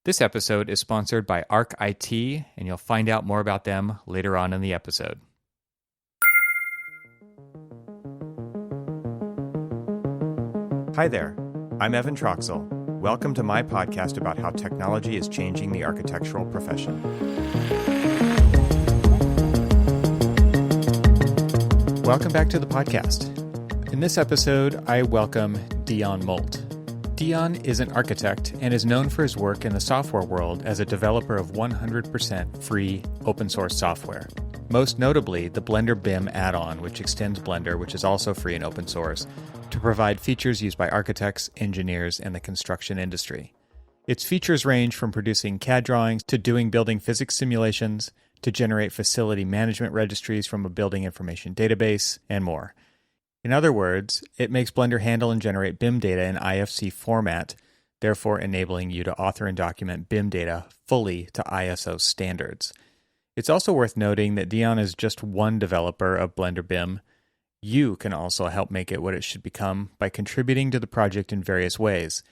This episode is sponsored by Arc IT, and you'll find out more about them later on in the episode. Hi there, I'm Evan Troxel. Welcome to my podcast about how technology is changing the architectural profession. Welcome back to the podcast. In this episode, I welcome Dion Moult. Dion is an architect and is known for his work in the software world as a developer of 100% free open source software. Most notably, the BlenderBIM add-on, which extends Blender, which is also free and open source, to provide features used by architects, engineers, and the construction industry. Its features range from producing CAD drawings to doing building physics simulations, to generate facility management registries from a building information database, and more. In other words, it makes Blender handle and generate BIM data in IFC format, therefore enabling you to author and document BIM data fully to ISO standards. It's also worth noting that Dion is just one developer of BlenderBIM. You can also help make it what it should become by contributing to the project in various ways.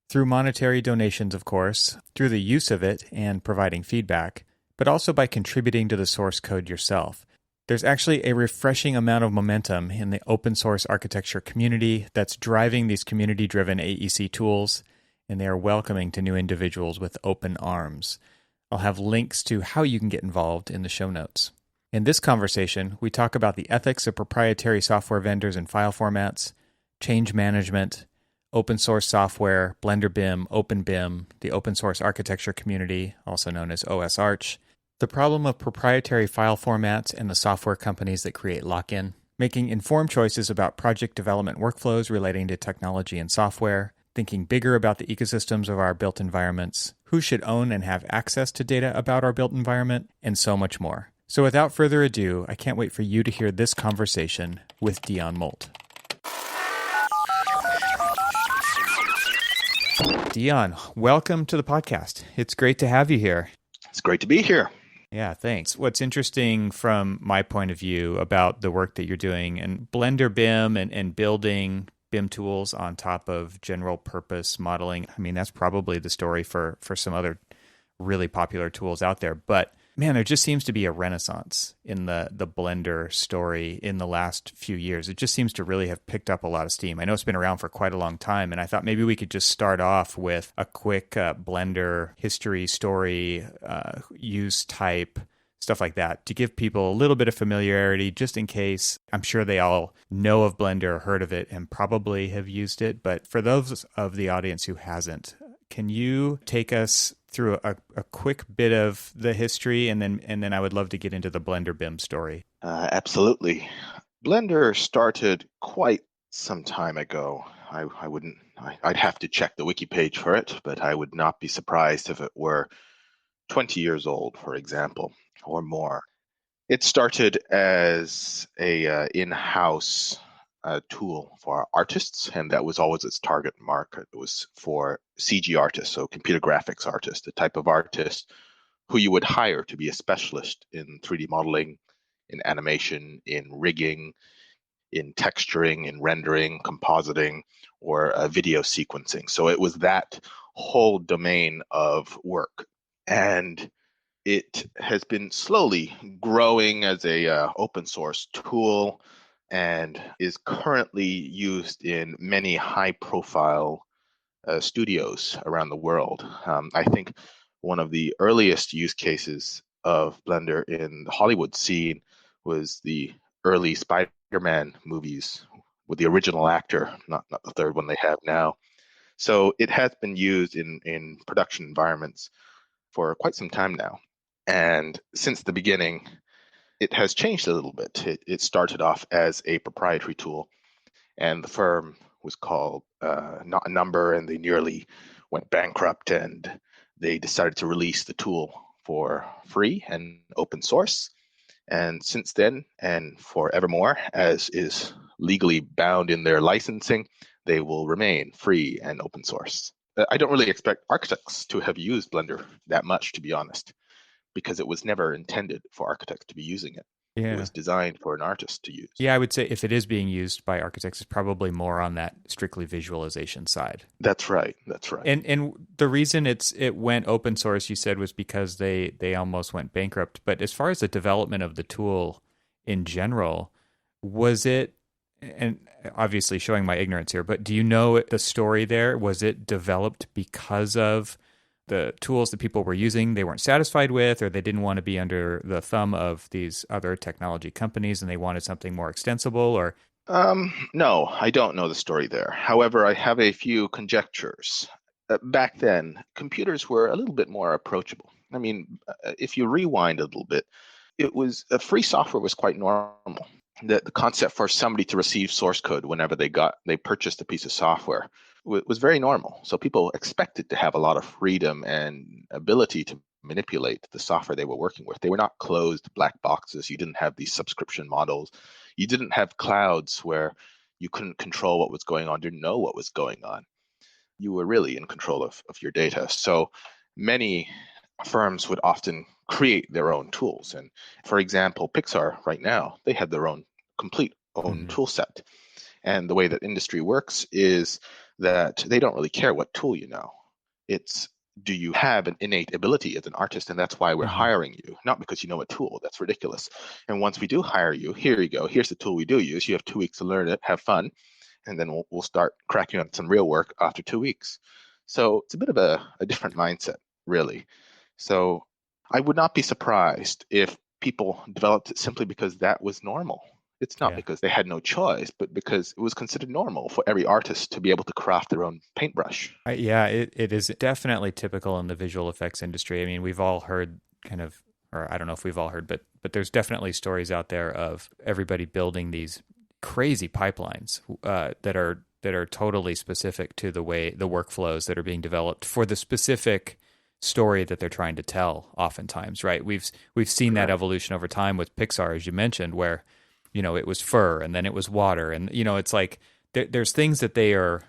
Through monetary donations, of course, through the use of it and providing feedback, but also by contributing to the source code yourself. There's actually a refreshing amount of momentum in the open source architecture community that's driving these community-driven AEC tools, and they are welcoming to new individuals with open arms. I'll have links to how you can get involved in the show notes. In this conversation, we talk about the ethics of proprietary software vendors and file formats, change management, open source software, BlenderBIM, OpenBIM, the open source architecture community, also known as OSArch, the problem of proprietary file formats and the software companies that create lock-in, making informed choices about project development workflows relating to technology and software, thinking bigger about the ecosystems of our built environments, who should own and have access to data about our built environment, and so much more. So without further ado, I can't wait for you to hear this conversation with Dion Moult. Dion, welcome to the podcast. It's great to have you here. It's great to be here. Yeah, thanks. What's interesting from my point of view about the work that you're doing and BlenderBIM and building BIM tools on top of general purpose modeling, I mean, that's probably the story for some other really popular tools out there. But man, there just seems to be a renaissance in the Blender story in the last few years. It just seems to really have picked up a lot of steam. I know it's been around for quite a long time, and I thought maybe we could just start off with a quick Blender history, story, use type, stuff like that, to give people a little bit of familiarity, just in case. I'm sure they all know of Blender, heard of it, and probably have used it. But for those of the audience who hasn't, can you take us through a quick bit of the history, and then I would love to get into the BlenderBIM story. Absolutely. Blender started quite some time ago. I'd have to check the wiki page for it, but I would not be surprised if it were 20 years old, for example, or more. It started as a in-house tool for artists, and that was always its target market. It was for CG artists, so computer graphics artists, the type of artist who you would hire to be a specialist in 3D modeling, in animation, in rigging, in texturing, in rendering, compositing, or video sequencing. So it was that whole domain of work. And it has been slowly growing as a open source tool, and is currently used in many high-profile studios around the world. I think one of the earliest use cases of Blender in the Hollywood scene was the early Spider-Man movies with the original actor, not the third one they have now. So it has been used in production environments for quite some time now. And since the beginning, it has changed a little bit. It started off as a proprietary tool, and the firm was called Not a Number, and they nearly went bankrupt, and they decided to release the tool for free and open source. And since then, and forevermore, as is legally bound in their licensing, they will remain free and open source. I don't really expect architects to have used Blender that much, to be honest, because it was never intended for architects to be using it. It Yeah. was designed for an artist to use. Yeah, I would say if it is being used by architects, it's probably more on that strictly visualization side. That's right. That's right. And the reason it went open source, you said, was because they almost went bankrupt. But as far as the development of the tool in general, was it, and obviously showing my ignorance here, but do you know the story there? Was it developed because of the tools that people were using they weren't satisfied with, or they didn't want to be under the thumb of these other technology companies and they wanted something more extensible? Or No, I don't know the story there. However, I have a few conjectures. Back then, computers were a little bit more approachable. I mean, if you rewind a little bit, it was free software was quite normal. The concept for somebody to receive source code whenever they purchased a piece of software was very normal. So people expected to have a lot of freedom and ability to manipulate the software they were working with. They were not closed black boxes. You didn't have these subscription models. You didn't have clouds where you couldn't control what was going on, didn't know what was going on. You were really in control of your data. So many firms would often create their own tools. And for example, Pixar right now, they had their own complete own Mhm. tool set. And the way that industry works is that they don't really care what tool you know. It's, do you have an innate ability as an artist? And that's why we're Mhm. hiring you, not because you know a tool. That's ridiculous. And once we do hire you, here you go. Here's the tool we do use. You have 2 weeks to learn it, have fun, and then we'll start cracking on some real work after 2 weeks. So it's a bit of a different mindset, really. So I would not be surprised if people developed it simply because that was normal. It's not Yeah. because they had no choice, but because it was considered normal for every artist to be able to craft their own paintbrush. Yeah, it is definitely typical in the visual effects industry. I mean, we've all heard kind of, or I don't know if we've all heard, but there's definitely stories out there of everybody building these crazy pipelines that are totally specific to the way the workflows that are being developed for the specific story that they're trying to tell. Oftentimes, right? We've seen that Correct. evolution over time with Pixar, as you mentioned, where it was fur and then it was water, and it's like there's things that they are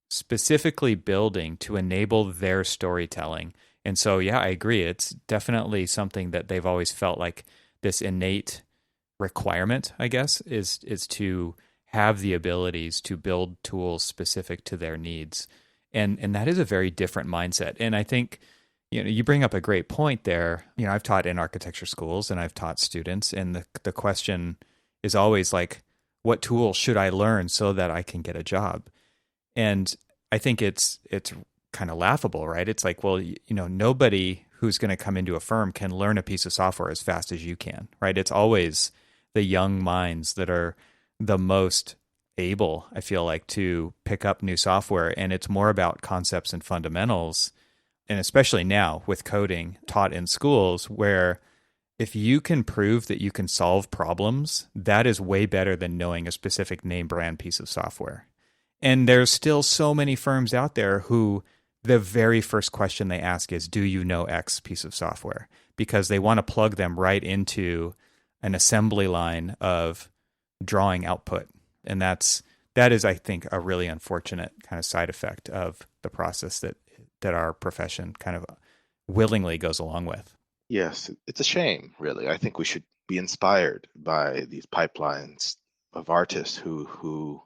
specifically building to enable their storytelling. And so, yeah, I agree. It's definitely something that they've always felt like this innate requirement, I guess, is to have the abilities to build tools specific to their needs. And that is a very different mindset. And I think you bring up a great point there. I've taught in architecture schools and I've taught students, and the question is always like, what tool should I learn so that I can get a job? And I think it's kind of laughable, right? It's like, well, nobody who's going to come into a firm can learn a piece of software as fast as you can, right? It's always the young minds that are the most able, I feel like, to pick up new software. And it's more about concepts and fundamentals. And especially now with coding taught in schools, where if you can prove that you can solve problems, that is way better than knowing a specific name brand piece of software. And there's still so many firms out there who the very first question they ask is, do you know X piece of software? Because they want to plug them right into an assembly line of drawing output. And that is, I think, a really unfortunate kind of side effect of the process that our profession kind of willingly goes along with. Yes, it's a shame, really. I think we should be inspired by these pipelines of artists who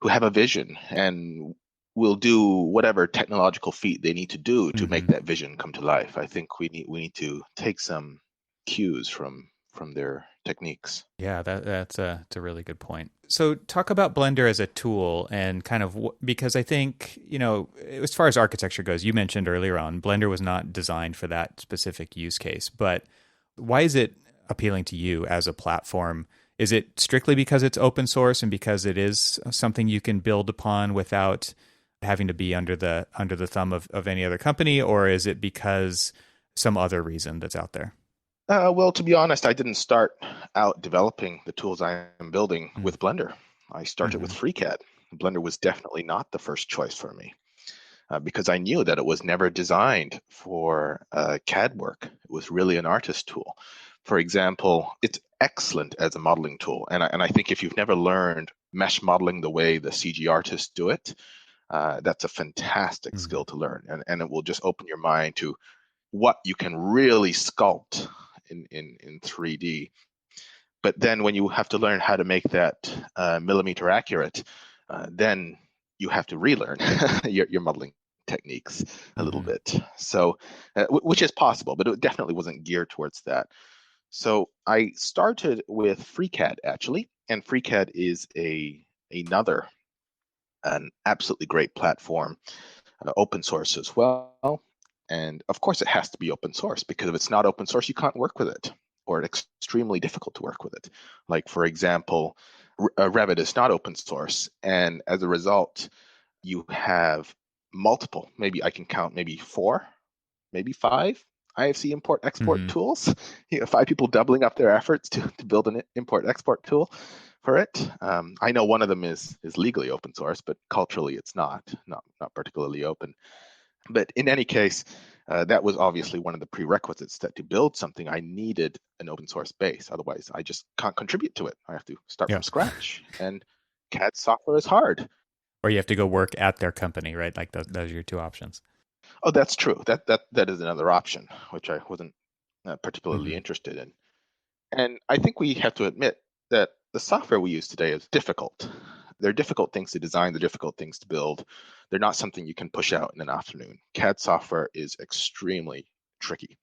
have a vision and will do whatever technological feat they need to do to make Mm-hmm. that vision come to life. I think we need to take some cues from their techniques. Yeah, it's a really good point. So talk about Blender as a tool and kind of because I think, as far as architecture goes, you mentioned earlier on, Blender was not designed for that specific use case, but why is it appealing to you as a platform? Is it strictly because it's open source and because it is something you can build upon without having to be under the thumb of any other company, or is it because some other reason that's out there? Well, to be honest, I didn't start out developing the tools I am building with Blender. I started with Mm-hmm. FreeCAD. Blender was definitely not the first choice for me because I knew that it was never designed for CAD work. It was really an artist tool. For example, it's excellent as a modeling tool. And I think if you've never learned mesh modeling the way the CG artists do it, that's a fantastic Mm-hmm. skill to learn. And it will just open your mind to what you can really sculpt in 3D. But then when you have to learn how to make that millimeter accurate, then you have to relearn your modeling techniques a little bit. So, which is possible, but it definitely wasn't geared towards that. So I started with FreeCAD actually, and FreeCAD is an absolutely great platform, open source as well. And of course, it has to be open source, because if it's not open source, you can't work with it, or it's extremely difficult to work with it. Like, for example, Revit is not open source, and as a result, you have multiple, maybe I can count maybe 4, maybe 5 IFC import export tools. 5 people doubling up their efforts to build an import export tool for it. I know one of them is legally open source, but culturally it's not particularly open. But in any case, that was obviously one of the prerequisites, that to build something, I needed an open source base. Otherwise, I just can't contribute to it. I have to start from scratch. And CAD software is hard. Or you have to go work at their company, right? Like those are your 2 options. Oh, that's true. That is another option, which I wasn't particularly interested in. And I think we have to admit that the software we use today is difficult. They're difficult things to design, they're difficult things to build. They're not something you can push out in an afternoon. CAD software is extremely tricky.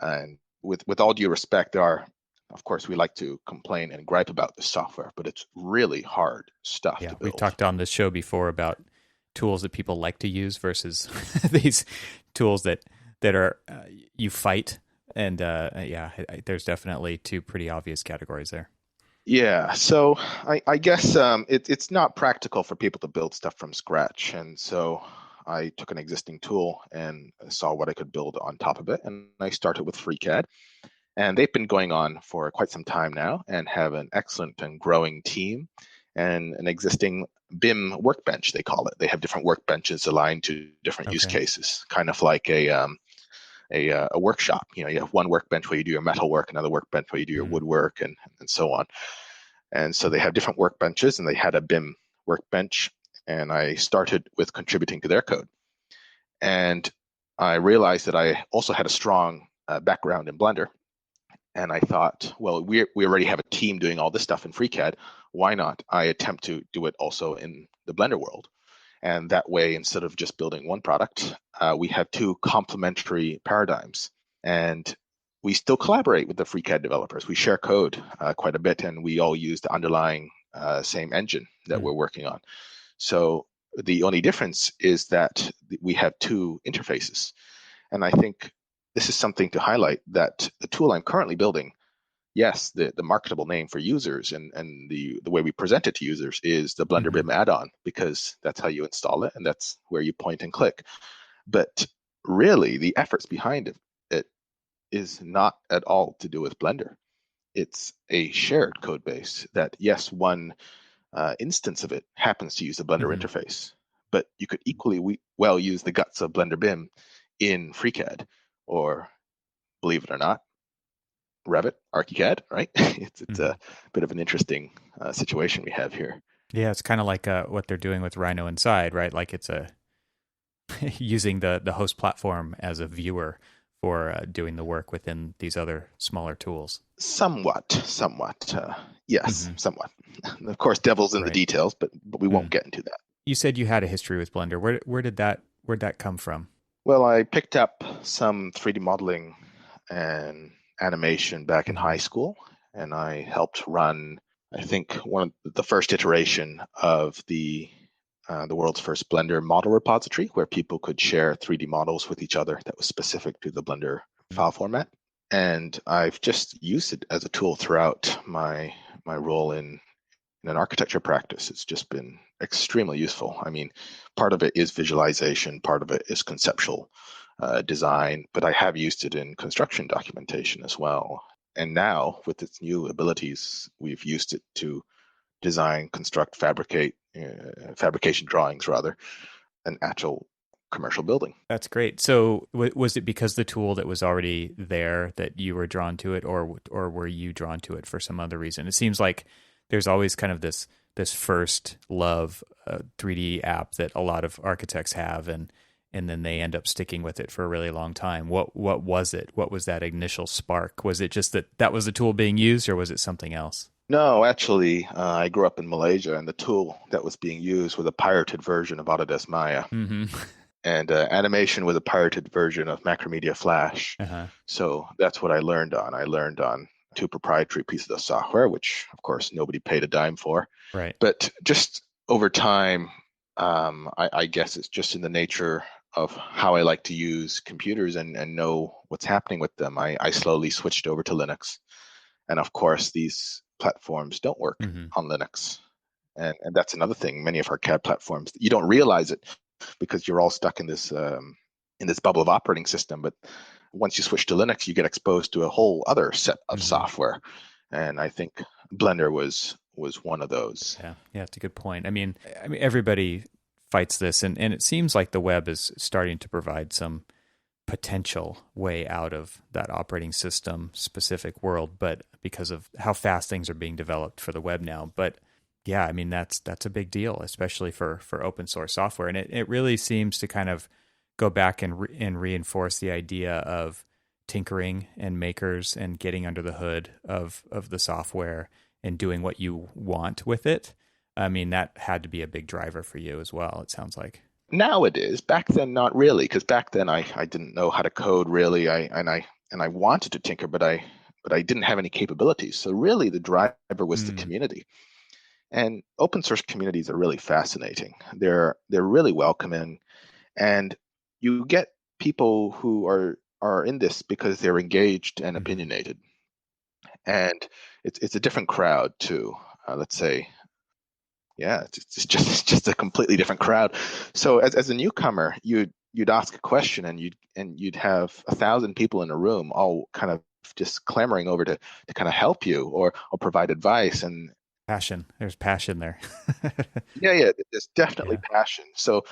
And with all due respect, of course, we like to complain and gripe about the software, but it's really hard stuff to build. We've talked on this show before about tools that people like to use versus these tools that are you fight. And there's definitely 2 pretty obvious categories there. Yeah, so I guess it's not practical for people to build stuff from scratch. And so I took an existing tool and saw what I could build on top of it. And I started with FreeCAD. And they've been going on for quite some time now and have an excellent and growing team and an existing BIM workbench, they call it. They have different workbenches aligned to different use cases, kind of like a workshop. You have one workbench where you do your metal work, another workbench where you do your woodwork, and so on. And so they have different workbenches, and they had a BIM workbench, and I started with contributing to their code. And I realized that I also had a strong background in Blender. And I thought, well, we already have a team doing all this stuff in FreeCAD. Why not I attempt to do it also in the Blender world? And that way, instead of just building one product, we have 2 complementary paradigms. And we still collaborate with the FreeCAD developers. We share code quite a bit, and we all use the underlying same engine that we're working on. So the only difference is that we have 2 interfaces. And I think this is something to highlight, that the tool I'm currently building, yes, the marketable name for users and the way we present it to users is the BlenderBIM add-on, because that's how you install it and that's where you point and click. But really, the efforts behind it is not at all to do with Blender. It's a shared code base that, yes, one instance of it happens to use the Blender interface, but you could equally well use the guts of BlenderBIM in FreeCAD, or, believe it or not, Revit, ArchiCAD, right? It's a bit of an interesting situation we have here. Yeah, it's kind of like what they're doing with Rhino Inside, right? Like it's using the host platform as a viewer for doing the work within these other smaller tools. Somewhat. Yes, somewhat. Of course, devil's in the details, but we won't get into that. You said you had a history with Blender. Where'd that come from? Well, I picked up some 3D modeling and animation back in high school, and I helped run, I think, one of the first iteration of the world's first Blender model repository, where people could share 3D models with each other that was specific to the Blender file format. And I've just used it as a tool throughout my role in an architecture practice. It's just been extremely useful. I mean, part of it is visualization, part of it is conceptual design, but I have used it in construction documentation as well. And now, with its new abilities, we've used it to design, construct, fabrication drawings, rather, an actual commercial building. That's great. So was it because the tool that was already there that you were drawn to it, or were you drawn to it for some other reason? It seems like there's always kind of this first love 3D app that a lot of architects have, and and then they end up sticking with it for a really long time. What was it? What was that initial spark? Was it just that that was the tool being used, or was it something else? No, actually, I grew up in Malaysia, and the tool that was being used was a pirated version of Autodesk Maya, Mm-hmm. and animation was a pirated version of Macromedia Flash. Uh-huh. So that's what I learned on. I learned on two proprietary pieces of software, which of course nobody paid a dime for. Right. But just over time, I guess it's just in the nature of how I like to use computers and know what's happening with them. I slowly switched over to Linux. And of course, these platforms don't work Mm-hmm. on Linux. And that's another thing. Many of our CAD platforms, you don't realize it because you're all stuck in this bubble of operating system. But once you switch to Linux, you get exposed to a whole other set of Mm-hmm. software. And I think Blender was one of those. Yeah, yeah, it's a good point. I mean, everybody fights this, and it seems like the web is starting to provide some potential way out of that operating system specific world, but because of how fast things are being developed for the web now. But yeah, I mean that's a big deal, especially for open source software, and it really seems to kind of go back and reinforce the idea of tinkering and makers and getting under the hood of the software and doing what you want with it. I mean, that had to be a big driver for you as well, it sounds like. Now it is. Back then, not really, because back then I didn't know how to code really. I wanted to tinker, but I didn't have any capabilities. So really, the driver was the Mm, community. And open source communities are really fascinating. They're really welcoming, and you get people who are in this because they're engaged and mhm, opinionated. And it's a different crowd too. Let's say, yeah, it's just a completely different crowd. So as a newcomer, you'd ask a question, and you'd have 1,000 people in a room, all kind of just clamoring over to kind of help you or provide advice. And Passion. There's passion there. yeah, there's definitely Yeah. passion. So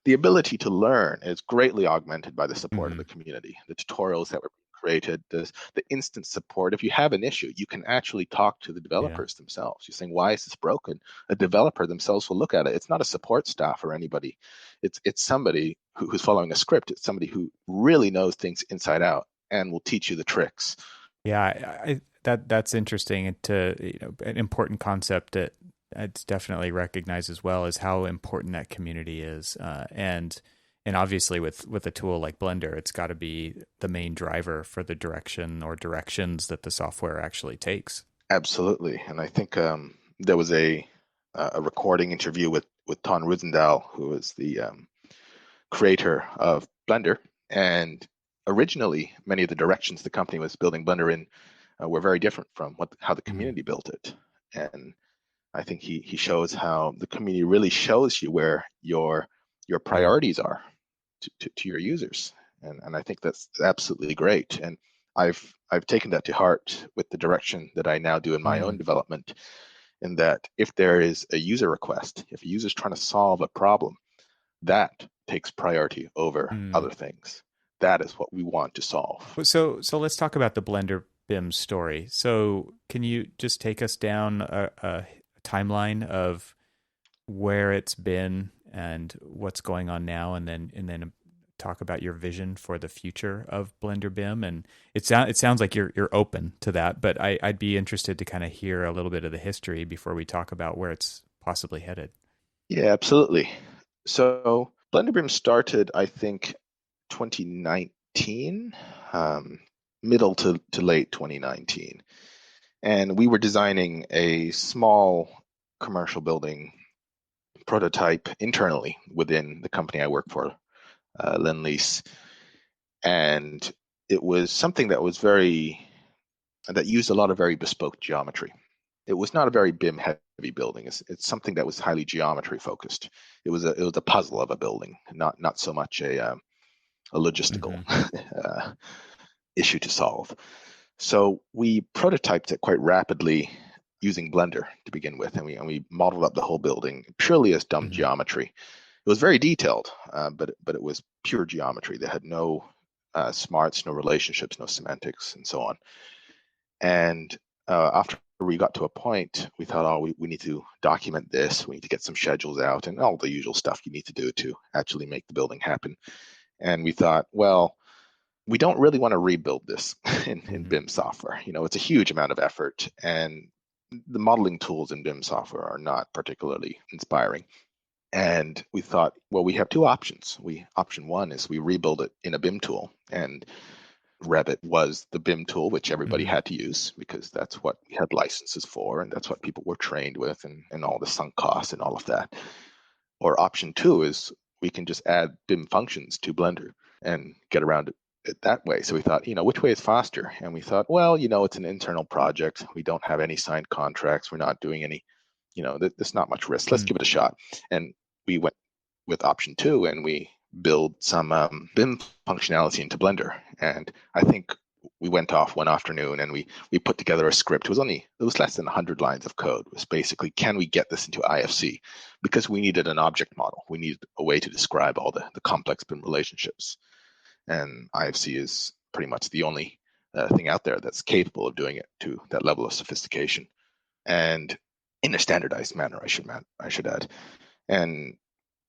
the ability to learn is greatly augmented by the support of the Hmm. community, the tutorials that were created, the instant support. If you have an issue, you can actually talk to the Yeah. developers themselves. You're saying, why is this broken? A developer themselves will look at it. It's not a support staff or anybody. It's somebody who's following a script. It's somebody who really knows things inside out and will teach you the tricks. Yeah, that's interesting. To an important concept that it's definitely recognized as well is how important that community is, and obviously with a tool like Blender, it's got to be the main driver for the direction or directions that the software actually takes. Absolutely. And I think there was a recording interview with Ton Roosendahl, who is the creator of Blender. And originally, many of the directions the company was building Blender in were very different from how the Hmm. community built it. And I think he shows how the community really shows you where your Yeah. priorities are to your users. And I think that's absolutely great. And I've taken that to heart with the direction that I now do in my own Mm. development, in that if there is a user request, if a user is trying to solve a problem, that takes priority over Mm. other things. That is what we want to solve. So let's talk about the Blender BIM story. So can you just take us down a timeline of where it's been and what's going on now, and then talk about your vision for the future of Blender BIM? And it sounds like you're open to that, but I'd be interested to kind of hear a little bit of the history before we talk about where it's possibly headed. Yeah, absolutely. So BlenderBIM started, I think, 2019, um, middle to late 2019. And we were designing a small commercial building prototype internally within the company I work for, Lend-Lease. And it was something that used a lot of very bespoke geometry. It was not a very BIM heavy building. It's something that was highly geometry focused. It was a puzzle of a building, not so much a logistical Hmm. issue to solve. So we prototyped it quite rapidly using Blender to begin with, and we modeled up the whole building purely as dumb Hmm. geometry. It was very detailed, but it was pure geometry that had no smarts, no relationships, no semantics, and so on. And after we got to a point, we thought, oh, we need to document this. We need to get some schedules out and all the usual stuff you need to do to actually make the building happen. And we thought, well, we don't really want to rebuild this in BIM software. It's a huge amount of effort, and the modeling tools in BIM software are not particularly inspiring. And we thought, well, we have two options. Option one is we rebuild it in a BIM tool, and Revit was the BIM tool which everybody had to use because that's what we had licenses for, and that's what people were trained with, and all the sunk costs and all of that. Or option two is we can just add BIM functions to Blender and get around it that way. So we thought, which way is faster? And we thought, well, it's an internal project. We don't have any signed contracts. We're not doing any, there's not much risk. Let's give it a shot. And we went with option two, and we build some BIM functionality into Blender. And I think we went off one afternoon and we put together a script. It was less than 100 lines of code. It was basically, can we get this into IFC? Because we needed an object model. We needed a way to describe all the complex BIM relationships. And IFC is pretty much the only thing out there that's capable of doing it to that level of sophistication, and in a standardized manner, I should add. And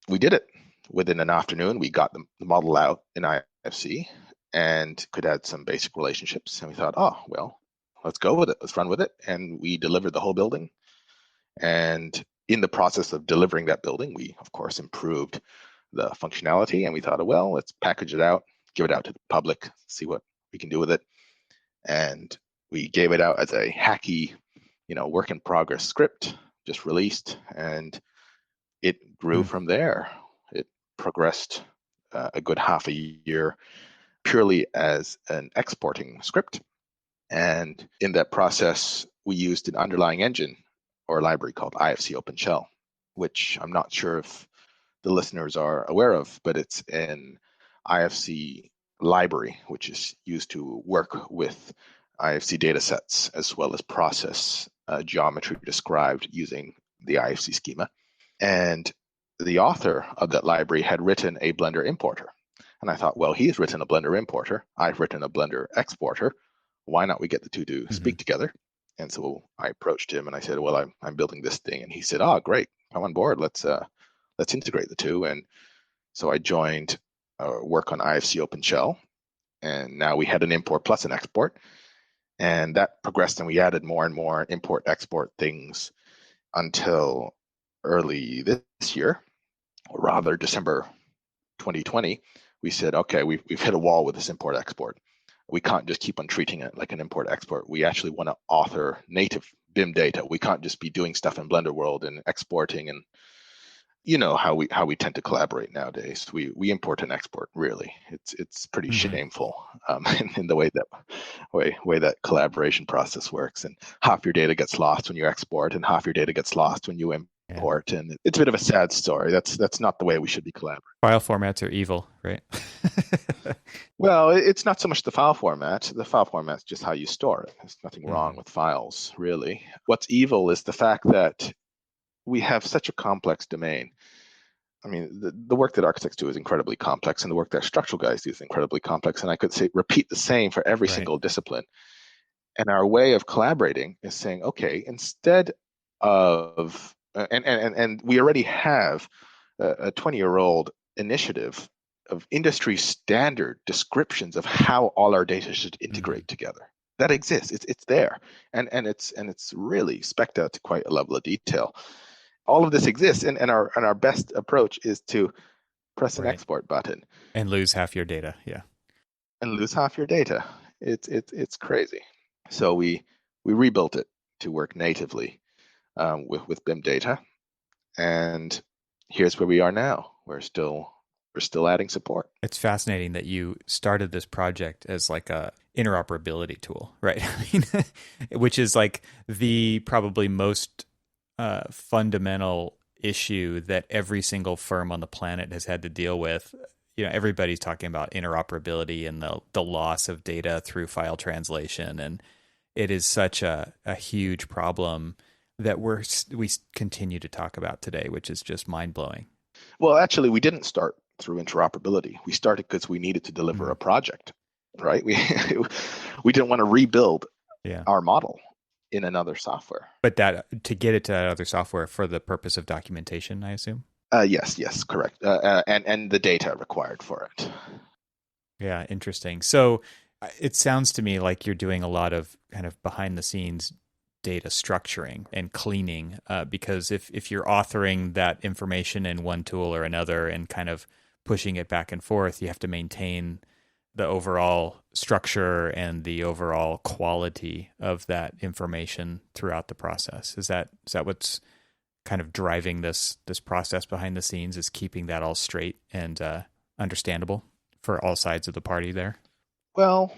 we did it. Within an afternoon, we got the model out in IFC and could add some basic relationships. And we thought, oh, well, let's go with it. Let's run with it. And we delivered the whole building. And in the process of delivering that building, we, of course, improved the functionality. And we thought, well, let's package it out, give it out to the public, see what we can do with it. And we gave it out as a hacky, work in progress script, just released. And it grew from there. It progressed a good half a year purely as an exporting script. And in that process, we used an underlying engine or library called IFC OpenShell, which I'm not sure if the listeners are aware of, but it's an IFC library, which is used to work with IFC datasets as well as process geometry described using the IFC schema. And the author of that library had written a Blender importer. And I thought, well, he's written a Blender importer. I've written a Blender exporter. Why not we get the two to speak together? And so I approached him and I said, well, I'm building this thing. And he said, oh, great, come on board. Let's integrate the two. And so I joined work on IFC OpenShell. And now we had an import plus an export. And that progressed, and we added more and more import export things until early this year, or rather December 2020. We said, okay, we've hit a wall with this import export. We can't just keep on treating it like an import export. We actually want to author native BIM data. We can't just be doing stuff in Blender world and exporting, and how we tend to collaborate nowadays. We import and export. Really, it's pretty shameful in the way that collaboration process works. And half your data gets lost when you export, and half your data gets lost when you import. And it's a bit of a sad story. That's not the way we should be collaborating. File formats are evil, right? Well, it's not so much the file format. The file format's just how you store it. There's nothing wrong with files, really. What's evil is the fact that we have such a complex domain. I mean, the work that architects do is incredibly complex, and the work that structural guys do is incredibly complex. And I could repeat the same for every single discipline. And our way of collaborating is saying, okay, instead of, and we already have a 20-year-old initiative of industry standard descriptions of how all our data should integrate together. That exists. It's there, and it's really spec'd out to quite a level of detail. All of this exists, and our best approach is to press an export button and lose half your data. Yeah, and lose half your data. It's crazy. So we rebuilt it to work natively with BIM data, and here's where we are now. We're still adding support. It's fascinating that you started this project as like a interoperability tool, right? I mean, which is like the probably most fundamental issue that every single firm on the planet has had to deal with. Everybody's talking about interoperability and the loss of data through file translation, and it is such a huge problem that we continue to talk about today, which is just mind-blowing. Well, actually, we didn't start through interoperability. We started because we needed to deliver a project, right? We didn't want to rebuild our model. in another software. But that to get it to that other software for the purpose of documentation, I assume. Yes, correct. And the data required for it. Yeah, interesting. So it sounds to me like you're doing a lot of kind of behind the scenes data structuring and cleaning, because if you're authoring that information in one tool or another and kind of pushing it back and forth, you have to maintain the overall structure and the overall quality of that information throughout the process. Is that what's kind of driving this process behind the scenes, is keeping that all straight and understandable for all sides of the party there? Well,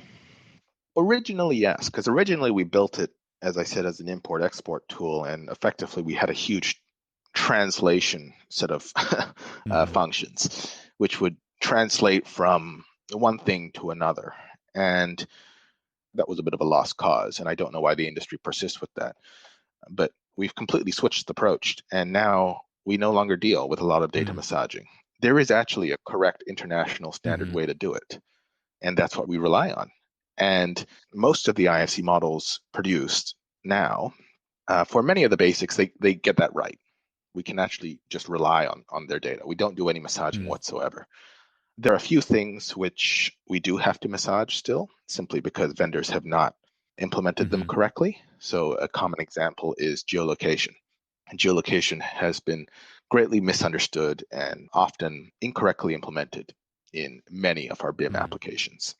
originally, yes, because originally we built it, as I said, as an import-export tool, and effectively we had a huge translation set of functions, which would translate from one thing to another. And that was a bit of a lost cause, and I don't know why the industry persists with that. But we've completely switched the approach, and now we no longer deal with a lot of data massaging. There is actually a correct international standard way to do it, and that's what we rely on. And most of the IFC models produced now, for many of the basics, they get that right. We can actually just rely on their data. We don't do any massaging whatsoever. There are a few things which we do have to massage still, simply because vendors have not implemented them correctly. So a common example is geolocation. And geolocation has been greatly misunderstood and often incorrectly implemented in many of our BIM applications.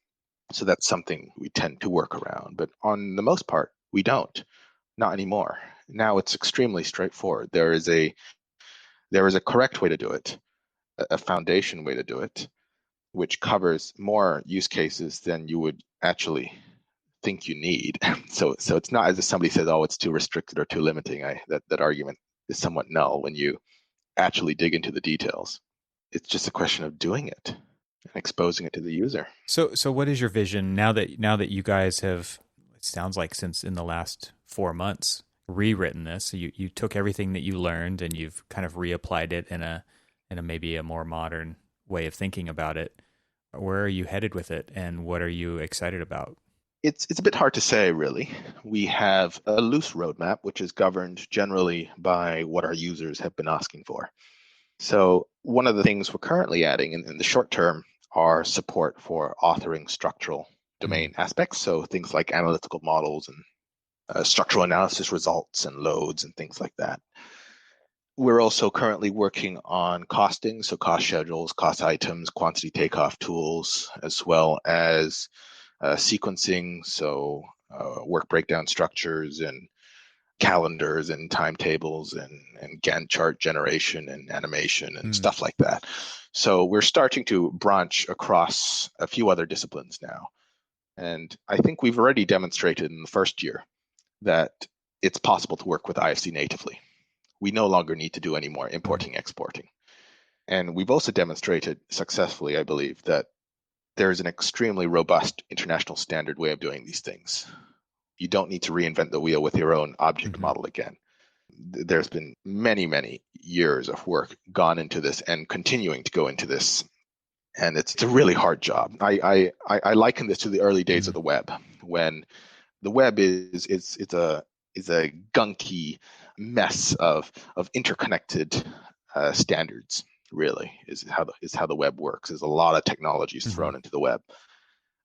So that's something we tend to work around. But on the most part, we don't. Not anymore. Now it's extremely straightforward. There is a correct way to do it, a foundation way to do it, which covers more use cases than you would actually think you need. So it's not as if somebody says, "Oh, it's too restricted or too limiting." That argument is somewhat null when you actually dig into the details. It's just a question of doing it and exposing it to the user. So what is your vision now that you guys have, it sounds like since in the last 4 months, rewritten this? So you took everything that you learned and you've kind of reapplied it in a maybe a more modern way of thinking about it. Where are you headed with it, and what are you excited about? It's a bit hard to say, really. We have a loose roadmap, which is governed generally by what our users have been asking for. So one of the things we're currently adding in the short term are support for authoring structural domain aspects. So things like analytical models and structural analysis results and loads and things like that. We're also currently working on costing, so cost schedules, cost items, quantity takeoff tools, as well as sequencing, so work breakdown structures and calendars and timetables and Gantt chart generation and animation and stuff like that. So we're starting to branch across a few other disciplines now. And I think we've already demonstrated in the first year that it's possible to work with IFC natively. We no longer need to do any more importing, exporting. And we've also demonstrated successfully, I believe, that there's an extremely robust international standard way of doing these things. You don't need to reinvent the wheel with your own object model again. There's been many, many years of work gone into this and continuing to go into this. And it's a really hard job. I liken this to the early days of the web, when the web is a gunky mess of interconnected standards. Really, is how the web works. There's a lot of technologies thrown into the web.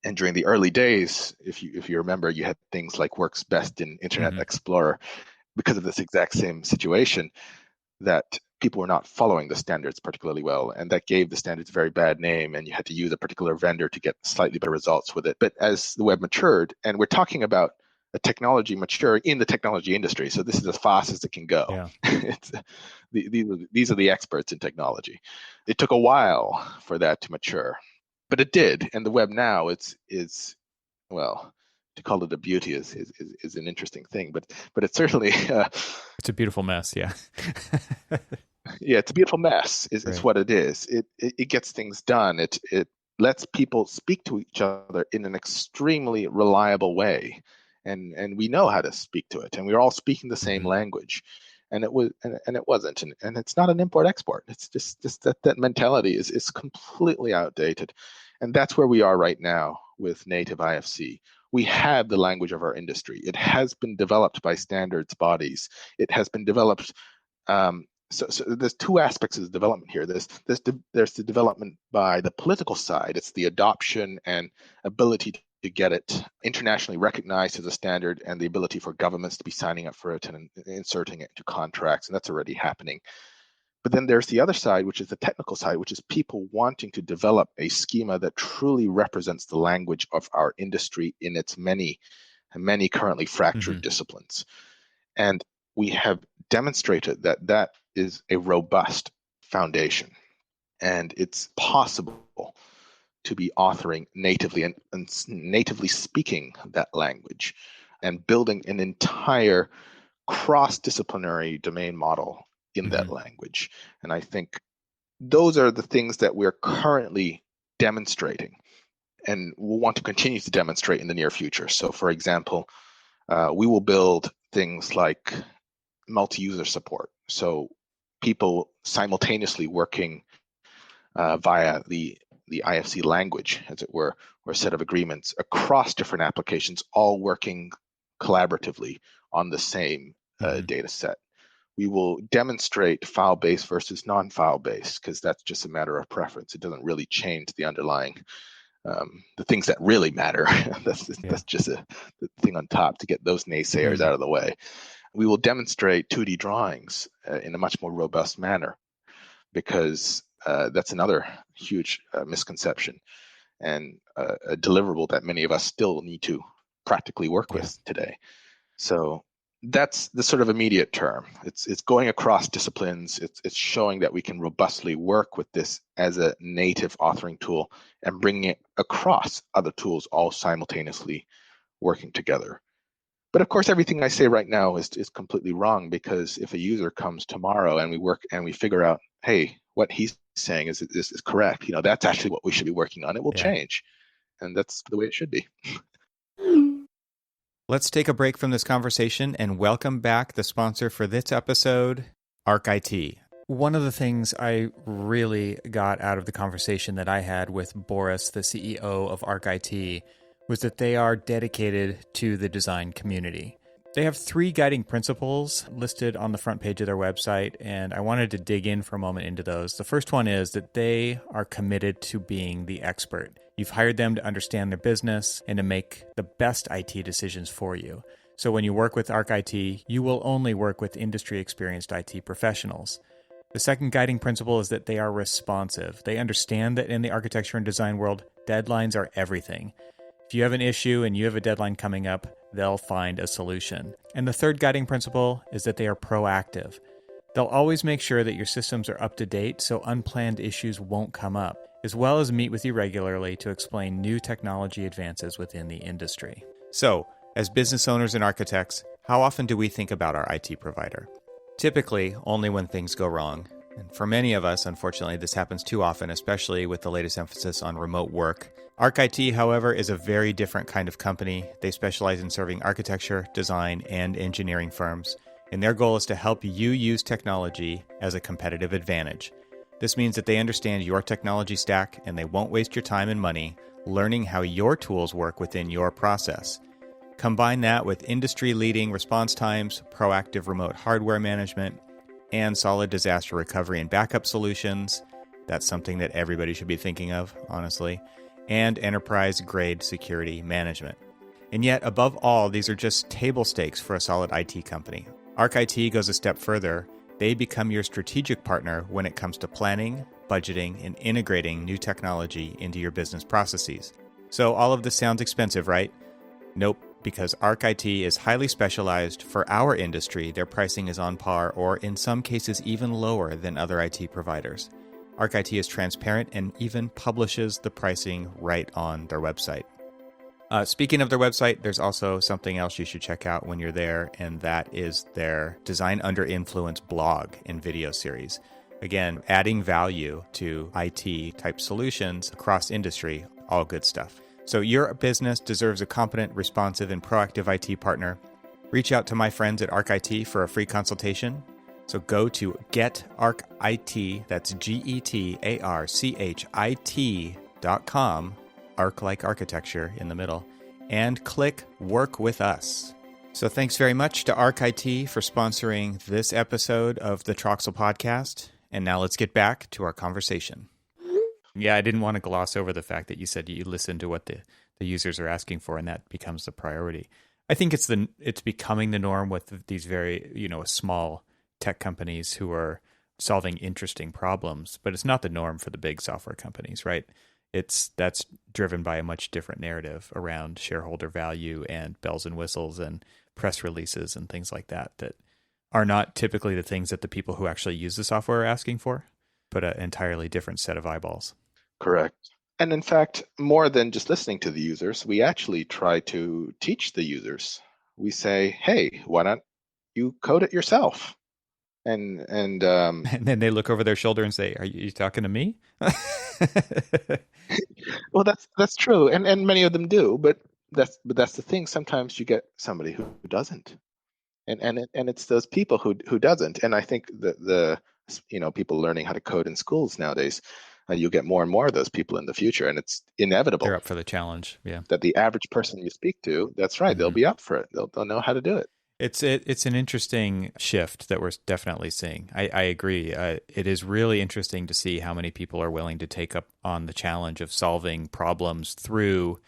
And during the early days, if you remember, you had things like Works Best in Internet Explorer because of this exact same situation, that people were not following the standards particularly well, and that gave the standards a very bad name, and you had to use a particular vendor to get slightly better results with it. But as the web matured, and we're talking about a technology maturing in the technology industry, so this is as fast as it can go. Yeah. These are the experts in technology. It took a while for that to mature, but it did. And the web now is well, to call it a beauty is an interesting thing, but it's certainly it's a beautiful mess. Yeah. Yeah, it's a beautiful mess. Is what it is. It gets things done. It lets people speak to each other in an extremely reliable way, and we know how to speak to it, and we're all speaking the same language. And it was, and it wasn't, and it's not an import export. It's just that mentality is completely outdated, and that's where we are right now with native IFC. we have the language of our industry. It has been developed by standards bodies. It has been developed. So there's two aspects of the development here. There's the development by the political side. It's the adoption and ability to get it internationally recognized as a standard, and the ability for governments to be signing up for it and inserting it into contracts, and that's already happening. But then there's the other side, which is the technical side, which is people wanting to develop a schema that truly represents the language of our industry in its many currently fractured disciplines. And we have demonstrated that that is a robust foundation, and it's possible to be authoring natively and natively speaking that language and building an entire cross-disciplinary domain model in that language. And I think those are the things that we're currently demonstrating and we'll want to continue to demonstrate in the near future. So for example, we will build things like multi-user support. So people simultaneously working via the IFC language, as it were, or a set of agreements across different applications, all working collaboratively on the same data set. We will demonstrate file-based versus non-file-based, because that's just a matter of preference. It doesn't really change the underlying, the things that really matter. That's just the thing on top to get those naysayers out of the way. We will demonstrate 2D drawings in a much more robust manner, because that's another huge misconception and a deliverable that many of us still need to practically work with today. So that's the sort of immediate term. It's going across disciplines. It's showing that we can robustly work with this as a native authoring tool and bringing it across other tools, all simultaneously working together. But of course, everything I say right now is completely wrong, because if a user comes tomorrow and we work and we figure out, hey, what he's saying is correct, that's actually what we should be working on, it will change. And that's the way it should be. Let's take a break from this conversation and welcome back the sponsor for this episode, ArcIT. One of the things I really got out of the conversation that I had with Boris, the CEO of ArcIT, was that they are dedicated to the design community. They have 3 guiding principles listed on the front page of their website, and I wanted to dig in for a moment into those. The first one is that they are committed to being the expert. You've hired them to understand their business and to make the best IT decisions for you. So when you work with ArcIT, you will only work with industry-experienced IT professionals. The second guiding principle is that they are responsive. They understand that in the architecture and design world, deadlines are everything. If you have an issue and you have a deadline coming up, they'll find a solution. And the third guiding principle is that they are proactive. They'll always make sure that your systems are up to date so unplanned issues won't come up, as well as meet with you regularly to explain new technology advances within the industry. So, as business owners and architects, how often do we think about our IT provider? Typically, only when things go wrong. And for many of us, unfortunately, this happens too often, especially with the latest emphasis on remote work. ArcIT, however, is a very different kind of company. They specialize in serving architecture, design, and engineering firms, and their goal is to help you use technology as a competitive advantage. This means that they understand your technology stack, and they won't waste your time and money learning how your tools work within your process. Combine that with industry-leading response times, proactive remote hardware management, and solid disaster recovery and backup solutions. That's something that everybody should be thinking of, honestly. And enterprise-grade security management. And yet, above all, these are just table stakes for a solid IT company. ArcIT goes a step further. They become your strategic partner when it comes to planning, budgeting, and integrating new technology into your business processes. So all of this sounds expensive, right? Nope, because ArcIT is highly specialized. For our industry, their pricing is on par, or in some cases even lower than other IT providers. ArcIT is transparent and even publishes the pricing right on their website. Speaking of their website, there's also something else you should check out when you're there, and that is their Design Under Influence blog and video series. Again, adding value to IT-type solutions across industry, all good stuff. So your business deserves a competent, responsive, and proactive IT partner. Reach out to my friends at ArcIT for a free consultation. So go to GetArcIT, that's GetArcHit.com, arc like architecture in the middle, and click Work With Us. So thanks very much to ArcIT for sponsoring this episode of the Troxel Podcast. And now let's get back to our conversation. Yeah, I didn't want to gloss over the fact that you said you listen to what the users are asking for, and that becomes the priority. I think it's becoming the norm with these very, small tech companies who are solving interesting problems, but it's not the norm for the big software companies, right? That's driven by a much different narrative around shareholder value and bells and whistles and press releases and things like that are not typically the things that the people who actually use the software are asking for, but an entirely different set of eyeballs. Correct. And in fact, more than just listening to the users, we actually try to teach the users. We say, hey, why don't you code it yourself? And then they look over their shoulder and say, "Are you talking to me?" Well, that's true, and many of them do. But that's the thing. Sometimes you get somebody who doesn't, and it's those people who doesn't. And I think the people learning how to code in schools nowadays, you'll get more and more of those people in the future, and it's inevitable. They're up for the challenge. Yeah, that the average person you speak to, that's right, they'll be up for it. They'll know how to do it. It's an interesting shift that we're definitely seeing. I agree. It is really interesting to see how many people are willing to take up on the challenge of solving problems through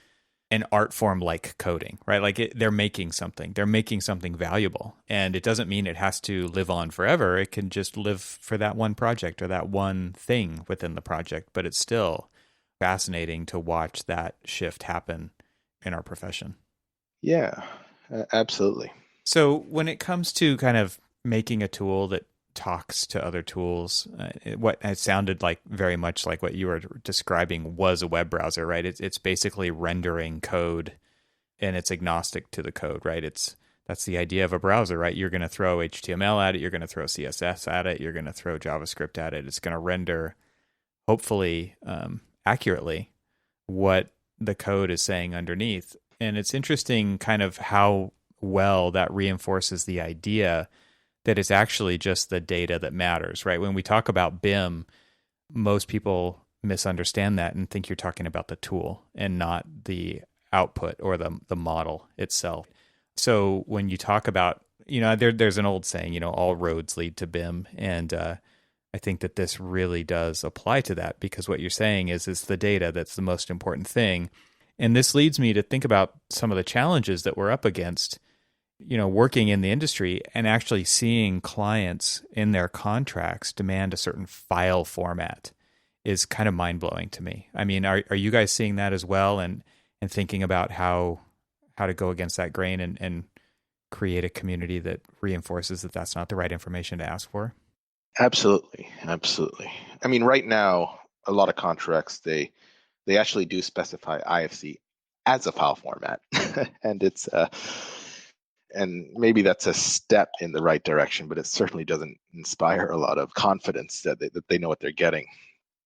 an art form like coding, right? Like they're making something. They're making something valuable. And it doesn't mean it has to live on forever. It can just live for that one project or that one thing within the project. But it's still fascinating to watch that shift happen in our profession. Yeah, absolutely. So when it comes to kind of making a tool that talks to other tools, what it sounded like very much like what you were describing was a web browser, right? It's basically rendering code, and it's agnostic to the code, right? That's the idea of a browser, right? You're going to throw HTML at it, you're going to throw CSS at it, you're going to throw JavaScript at it. It's going to render, hopefully, accurately what the code is saying underneath. And it's interesting kind of how well that reinforces the idea that it's actually just the data that matters, right? When we talk about BIM, most people misunderstand that and think you're talking about the tool and not the output or the model itself. So when you talk about, there's an old saying, all roads lead to BIM. And I think that this really does apply to that, because what you're saying is the data that's the most important thing. And this leads me to think about some of the challenges that we're up against, working in the industry and actually seeing clients in their contracts demand a certain file format is kind of mind-blowing to me. I mean, are you guys seeing that as well, and thinking about how to go against that grain and create a community that reinforces that that's not the right information to ask for? Absolutely. I mean, right now, a lot of contracts, they actually do specify IFC as a file format. And it's and maybe that's a step in the right direction, but it certainly doesn't inspire a lot of confidence that they know what they're getting.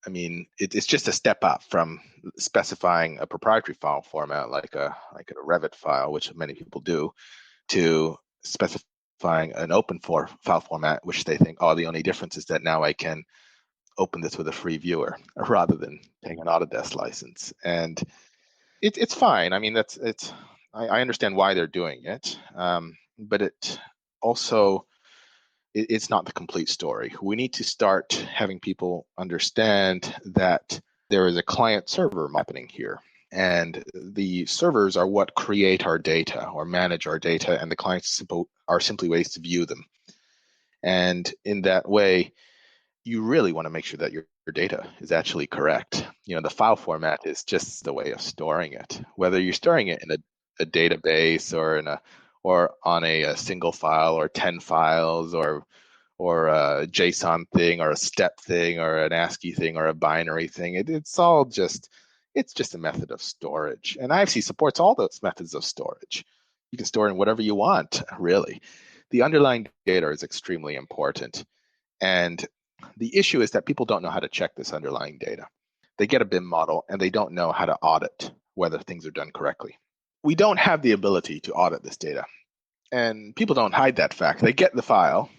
I mean, it's just a step up from specifying a proprietary file format like a Revit file, which many people do, to specifying an open file format, which they think, the only difference is that now I can open this with a free viewer rather than paying an Autodesk license. And it's fine. I mean, I understand why they're doing it, but it's not the complete story. We need to start having people understand that there is a client server happening here, and the servers are what create our data or manage our data, and the clients are simply ways to view them. And in that way, you really want to make sure that your data is actually correct. The file format is just the way of storing it, whether you're storing it in a database or on a single file or 10 files or a JSON thing or a step thing or an ASCII thing or a binary thing. It's just a method of storage. And IFC supports all those methods of storage. You can store in whatever you want, really. The underlying data is extremely important. And the issue is that people don't know how to check this underlying data. They get a BIM model and they don't know how to audit whether things are done correctly. We don't have the ability to audit this data. And people don't hide that fact. They get the file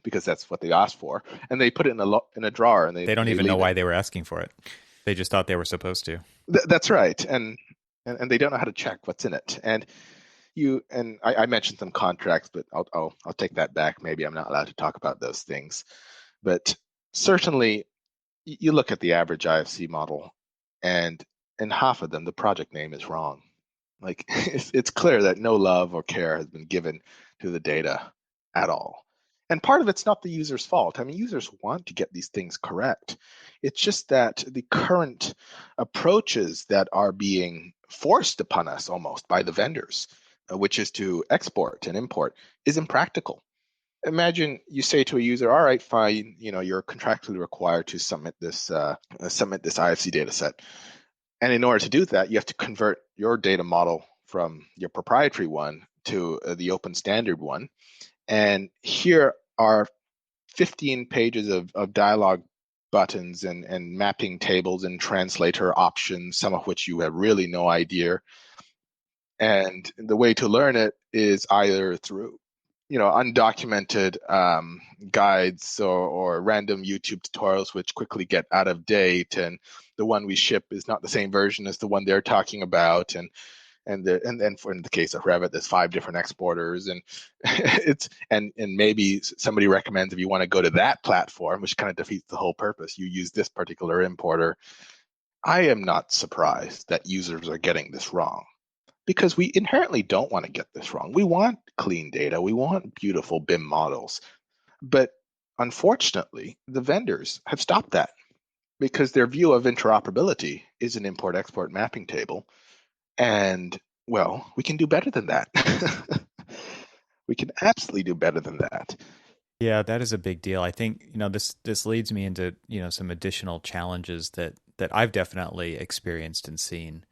because that's what they asked for, and they put it in a drawer. And they don't even know why they were asking for it. They just thought they were supposed to. That's right. And and they don't know how to check what's in it. And I mentioned some contracts, but I'll take that back. Maybe I'm not allowed to talk about those things. But certainly, you look at the average IFC model, and in half of them, the project name is wrong. Like it's clear that no love or care has been given to the data at all. And part of it's not the user's fault. I mean, users want to get these things correct. It's just that the current approaches that are being forced upon us almost by the vendors, which is to export and import, is impractical. Imagine you say to a user, all right, fine, you're contractually required to submit this IFC data set. And in order to do that, you have to convert your data model from your proprietary one to the open standard one. And here are 15 pages of dialog buttons and mapping tables and translator options, some of which you have really no idea. And the way to learn it is either through undocumented guides or random YouTube tutorials, which quickly get out of date, and the one we ship is not the same version as the one they're talking about, and then for in the case of Revit, there's 5 different exporters, and and maybe somebody recommends if you want to go to that platform, which kind of defeats the whole purpose. You use this particular importer. I am not surprised that users are getting this wrong, because we inherently don't want to get this wrong. We want clean data. We want beautiful BIM models. But unfortunately, the vendors have stopped that, because their view of interoperability is an import-export mapping table. And, well, we can do better than that. We can absolutely do better than that. Yeah, that is a big deal. I think, this leads me into, some additional challenges that I've definitely experienced and seen,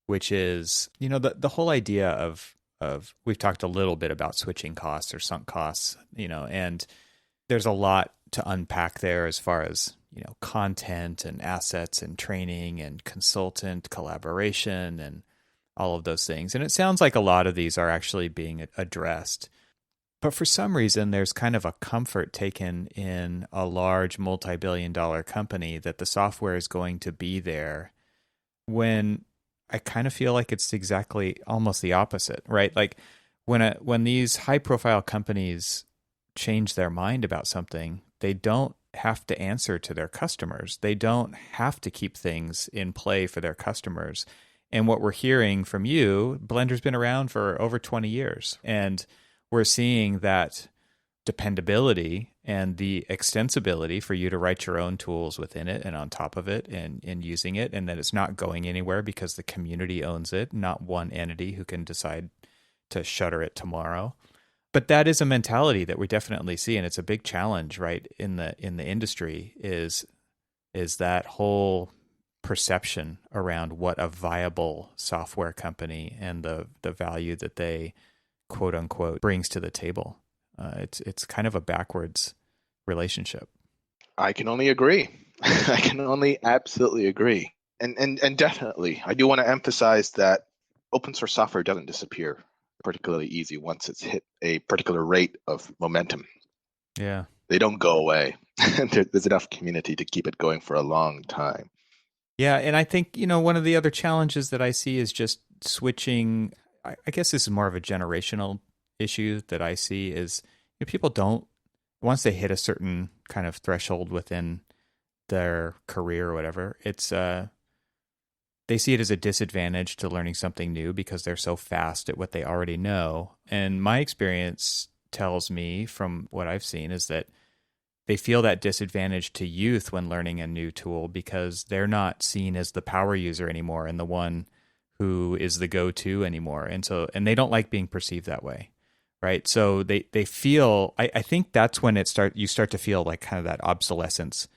which is, the whole idea of we've talked a little bit about switching costs or sunk costs, and there's a lot to unpack there as far as, content and assets and training and consultant collaboration and all of those things. And it sounds like a lot of these are actually being addressed. But for some reason, there's kind of a comfort taken in a large multi-billion-dollar company that the software is going to be there, when I kind of feel like it's exactly almost the opposite, right? Like when these high-profile companies change their mind about something, they don't have to answer to their customers. They don't have to keep things in play for their customers. And what we're hearing from you, Blender's been around for over 20 years, and we're seeing that dependability and the extensibility for you to write your own tools within it and on top of it and using it, and that it's not going anywhere because the community owns it, not one entity who can decide to shutter it tomorrow. But that is a mentality that we definitely see, and it's a big challenge, right, in the industry, is that whole perception around what a viable software company and the value that they quote unquote brings to the table. It's kind of a backwards relationship. I can only agree. I can only absolutely agree. And definitely, I do want to emphasize that open source software doesn't disappear particularly easy once it's hit a particular rate of momentum. Yeah. They don't go away. There's enough community to keep it going for a long time. Yeah, and I think, one of the other challenges that I see is just switching. I guess this is more of a generational issue that I see is people don't, once they hit a certain kind of threshold within their career or whatever, it's they see it as a disadvantage to learning something new because they're so fast at what they already know. And my experience tells me from what I've seen is that they feel that disadvantage to youth when learning a new tool because they're not seen as the power user anymore and the one who is the go-to anymore. And they don't like being perceived that way. Right. So they feel, I think that's when you start to feel like kind of that obsolescence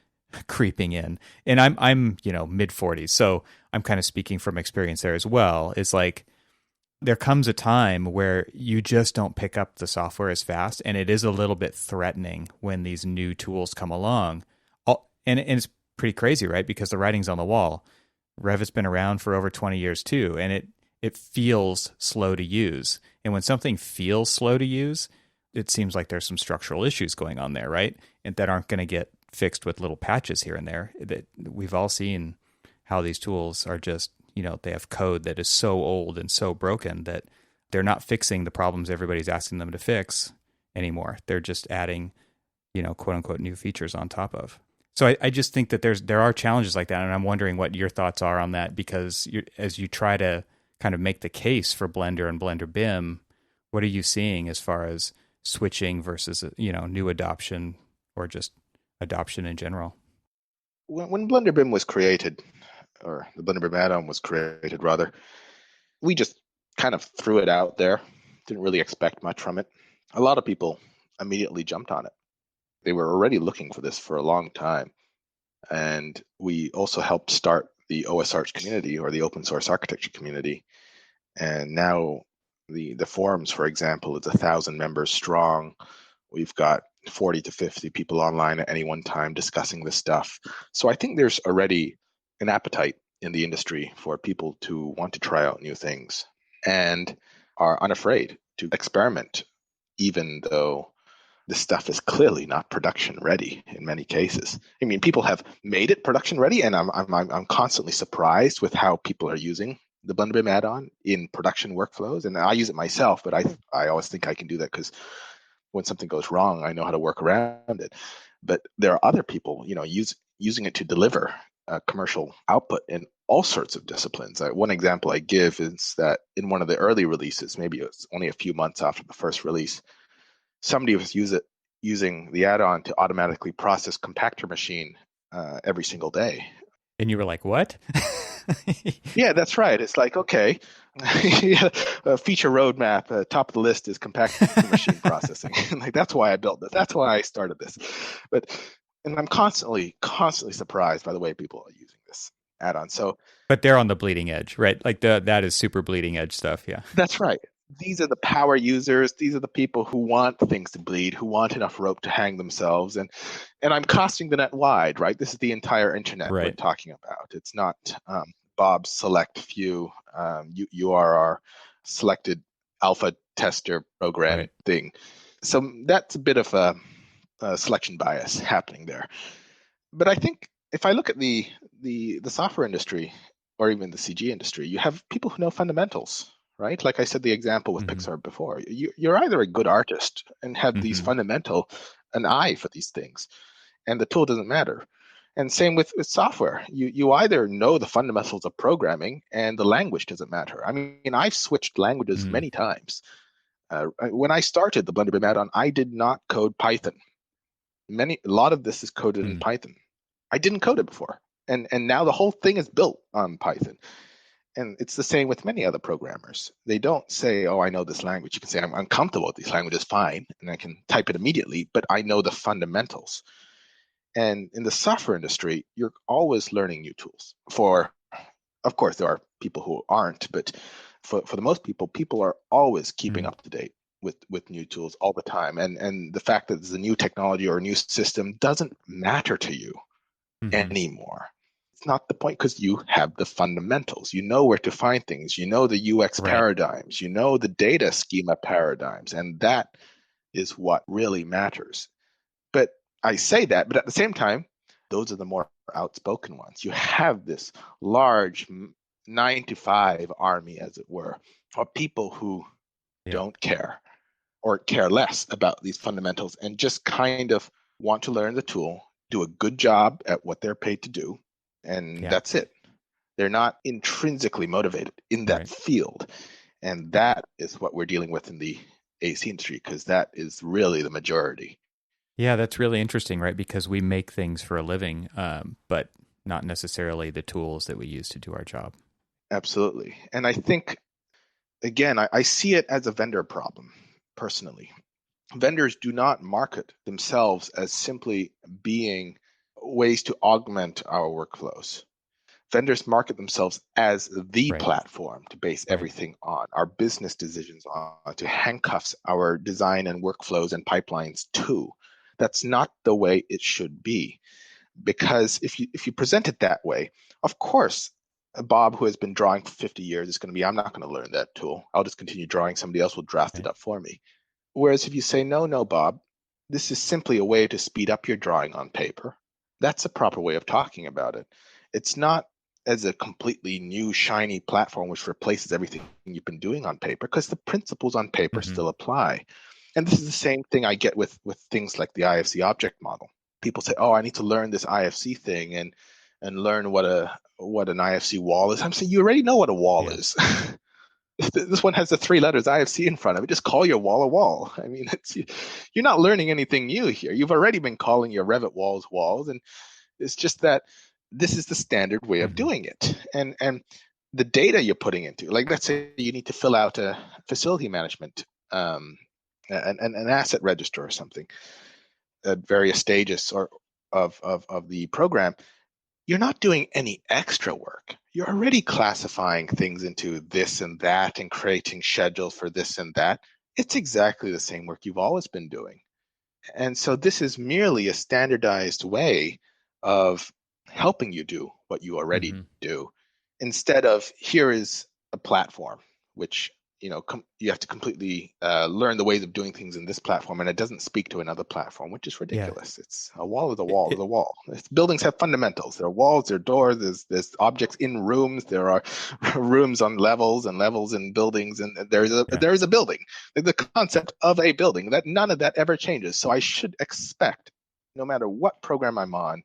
creeping in. And I'm mid 40s. So I'm kind of speaking from experience there as well. It's like there comes a time where you just don't pick up the software as fast. And it is a little bit threatening when these new tools come along. And it's pretty crazy, right? Because the writing's on the wall. Revit's been around for over 20 years too. And it feels slow to use. And when something feels slow to use, it seems like there's some structural issues going on there, right? And that aren't going to get fixed with little patches here and there. That we've all seen how these tools are just, they have code that is so old and so broken that they're not fixing the problems everybody's asking them to fix anymore. They're just adding, quote unquote, new features on top of. So I just think that there are challenges like that, and I'm wondering what your thoughts are on that, because as you try to kind of make the case for Blender and BlenderBIM, what are you seeing as far as switching versus new adoption or just adoption in general? When BlenderBIM was created, or the BlenderBIM add-on was created rather, we just kind of threw it out there. Didn't really expect much from it. A lot of people immediately jumped on it. They were already looking for this for a long time. And we also helped start the OSArch community, or the open source architecture community. And now the forums, for example, is 1,000 members strong. We've got 40 to 50 people online at any one time discussing this stuff. So I think there's already an appetite in the industry for people to want to try out new things and are unafraid to experiment, even though this stuff is clearly not production ready in many cases. I mean, people have made it production ready, and I'm constantly surprised with how people are using the BlenderBIM add-on in production workflows. And I use it myself, but I always think I can do that because when something goes wrong, I know how to work around it. But there are other people, using it to deliver commercial output in all sorts of disciplines. One example I give is that in one of the early releases, maybe it was only a few months after the first release, somebody was using the add-on to automatically process compactor machine every single day. And you were like, what? Yeah, that's right. It's like, okay, feature roadmap, top of the list is compactor machine processing. Like, that's why I built this. That's why I started this. And I'm constantly surprised by the way people are using this add-on. So, but they're on the bleeding edge, right? Like that is super bleeding edge stuff. Yeah, that's right. These are the power users. These are the people who want things to bleed, who want enough rope to hang themselves. And I'm casting the net wide, right? This is the entire internet we're talking about. It's not Bob's select few. You are our selected alpha tester program thing. So that's a bit of a selection bias happening there. But I think if I look at the software industry, or even the CG industry, you have people who know fundamentals, right? Like I said, the example with Pixar before, you're either a good artist and have these an eye for these things, and the tool doesn't matter. And same with software. You either know the fundamentals of programming and the language doesn't matter. I mean, I've switched languages many times. When I started the BlenderBIM add-on, I did not code Python. A lot of this is coded in Python. I didn't code it before. And now the whole thing is built on Python. And it's the same with many other programmers. They don't say, oh, I know this language. You can say, I'm comfortable with these languages, fine, and I can type it immediately, but I know the fundamentals. And in the software industry, you're always learning new tools. Of course, there are people who aren't, but for the most people are always keeping up to date with new tools all the time. And the fact that there's a new technology or a new system doesn't matter to you anymore. It's not the point, because you have the fundamentals. You know where to find things. You know the UX paradigms. You know the data schema paradigms. And that is what really matters. But I say that, but at the same time, those are the more outspoken ones. You have this large 9-to-5 army, as it were, of people who don't care or care less about these fundamentals and just kind of want to learn the tool, do a good job at what they're paid to do, and that's it. They're not intrinsically motivated in that field. And that is what we're dealing with in the AC industry, because that is really the majority. Yeah, that's really interesting, right? Because we make things for a living, but not necessarily the tools that we use to do our job. Absolutely. And I think, again, I see it as a vendor problem, personally. Vendors do not market themselves as simply being ways to augment our workflows. Vendors market themselves as the platform to base everything on, our business decisions on, to handcuffs our design and workflows and pipelines to. That's not the way it should be. Because if you present it that way, of course, Bob, who has been drawing for 50 years, is going to be, I'm not going to learn that tool. I'll just continue drawing. Somebody else will draft it up for me. Whereas if you say, no, Bob, this is simply a way to speed up your drawing on paper, that's a proper way of talking about it. It's not as a completely new, shiny platform which replaces everything you've been doing on paper, because the principles on paper Hmm. still apply. And this is the same thing I get with things like the IFC object model. People say, "Oh, I need to learn this IFC thing and learn what an IFC wall is." I'm saying you already know what a wall Yeah. is. This one has the 3 letters IFC in front of it. Just call your wall a wall. I mean, you're not learning anything new here. You've already been calling your Revit walls walls, and it's just that this is the standard way of Hmm. doing it. And the data you're putting into, like, let's say you need to fill out a facility management, an asset register or something at various stages or of the program. You're not doing any extra work. You're already classifying things into this and that and creating schedules for this and that. It's exactly the same work you've always been doing. And so this is merely a standardized way of helping you do what you already Hmm. do, instead of here is a platform, which you have to completely learn the ways of doing things in this platform, and it doesn't speak to another platform, which is Yeah. ridiculous. It's a wall is a It, wall is it, a wall. Buildings have fundamentals. There are walls, there are doors, there's objects in rooms, there are rooms on levels and levels in buildings, and there is yeah. a building. The concept of a building, that none of that ever changes. So I should expect, no matter what program I'm on,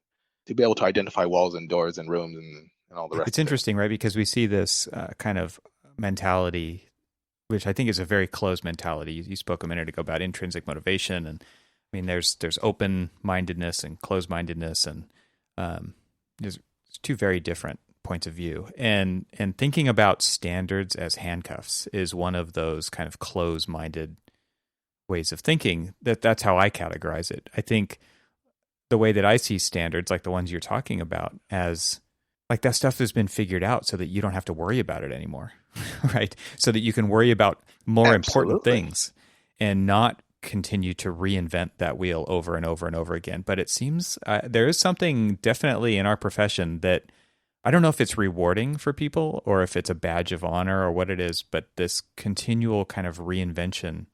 to be able to identify walls and doors and rooms and all the rest It's of it. interesting, right? Because we see this kind of mentality, which I think is a very closed mentality. You spoke a minute ago about intrinsic motivation, and I mean, there's open mindedness and closed mindedness, and there's 2 very different points of view. And thinking about standards as handcuffs is one of those kind of closed minded ways of thinking. That's how I categorize it. I think the way that I see standards, like the ones you're talking about, as like that stuff has been figured out so that you don't have to worry about it anymore, right? So that you can worry about more important Absolutely. things and not continue to reinvent that wheel over and over and over again. But it seems there is something definitely in our profession that I don't know if it's rewarding for people or if it's a badge of honor or what it is, but this continual kind of reinvention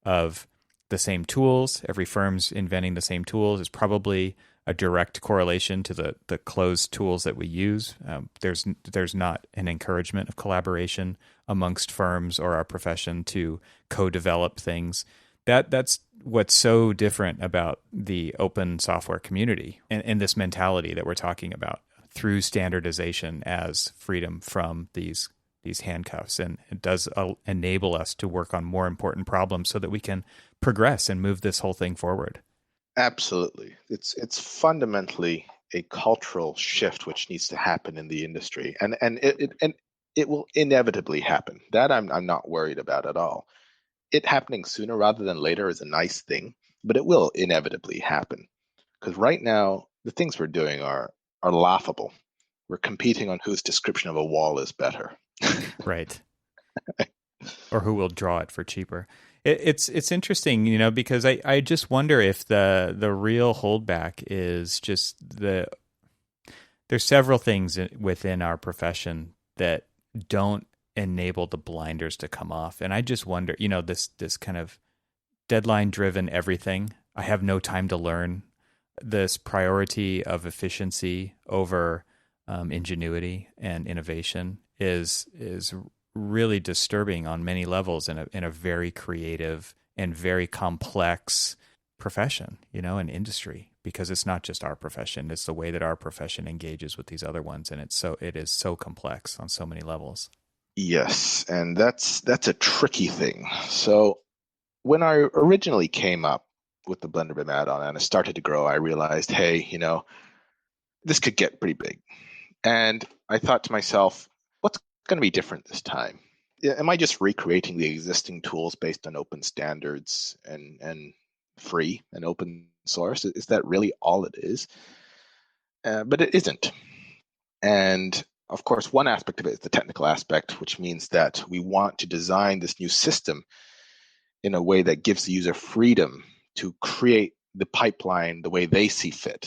of the same tools, every firm's inventing the same tools, is probably a direct correlation to the closed tools that we use. There's not an encouragement of collaboration amongst firms or our profession to co-develop things. That's what's so different about the open software community and this mentality that we're talking about through standardization as freedom from these handcuffs. And it does enable us to work on more important problems so that we can progress and move this whole thing forward. Absolutely. It's fundamentally a cultural shift which needs to happen in the industry. And it will inevitably happen. That I'm not worried about at all. It happening sooner rather than later is a nice thing, but it will inevitably happen. Because right now the things we're doing are laughable. We're competing on whose description of a wall is better. Right. Or who will draw it for cheaper. It's interesting, because I just wonder if the real holdback is just there's several things within our profession that don't enable the blinders to come off. And I just wonder, this kind of deadline driven everything. I have no time to learn. This priority of efficiency over ingenuity and innovation is really disturbing on many levels in a very creative and very complex profession, and industry, because it's not just our profession, it's the way that our profession engages with these other ones, and it is so complex on so many levels. Yes, and that's a tricky thing. So when I originally came up with the BlenderBIM add-on and it started to grow, I realized, hey, this could get pretty big. And I thought to myself, what's going to be different this time? Am I just recreating the existing tools based on open standards and free and open source? Is that really all it is? But it isn't. And of course, one aspect of it is the technical aspect, which means that we want to design this new system in a way that gives the user freedom to create the pipeline the way they see fit.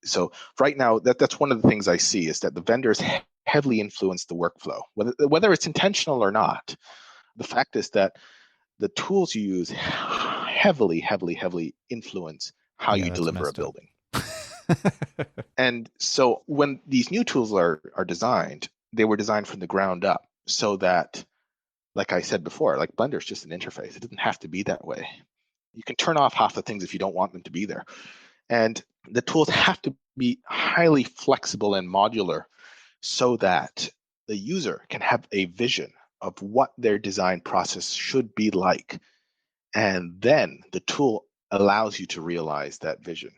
So right now, that's one of the things I see is that the vendors heavily influence the workflow, whether it's intentional or not. The fact is that the tools you use heavily influence how Yeah, you that's deliver a messed up. building. And so when these new tools are designed, they were designed from the ground up so that, like I said before, like Blender is just an interface. It doesn't have to be that way. You can turn off half the things if you don't want them to be there. And the tools have to be highly flexible and modular so that the user can have a vision of what their design process should be like. And then the tool allows you to realize that vision,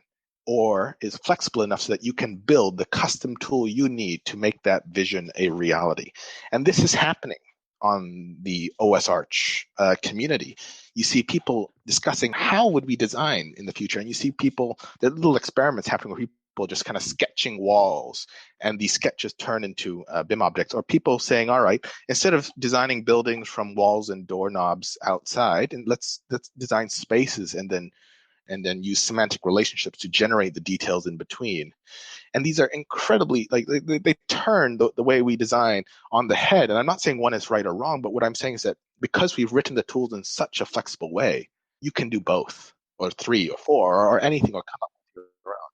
or is flexible enough so that you can build the custom tool you need to make that vision a reality. And this is happening on the OSArch community. You see people discussing how would we design in the future, and you see people, there are little experiments happening where people just kind of sketching walls, and these sketches turn into BIM objects, or people saying, all right, instead of designing buildings from walls and doorknobs outside, and let's design spaces and then use semantic relationships to generate the details in between. And these are incredibly, like, they turn the way we design on the head. And I'm not saying one is right or wrong, but what I'm saying is that because we've written the tools in such a flexible way, you can do both, or three, or four, or anything, or come up with your own.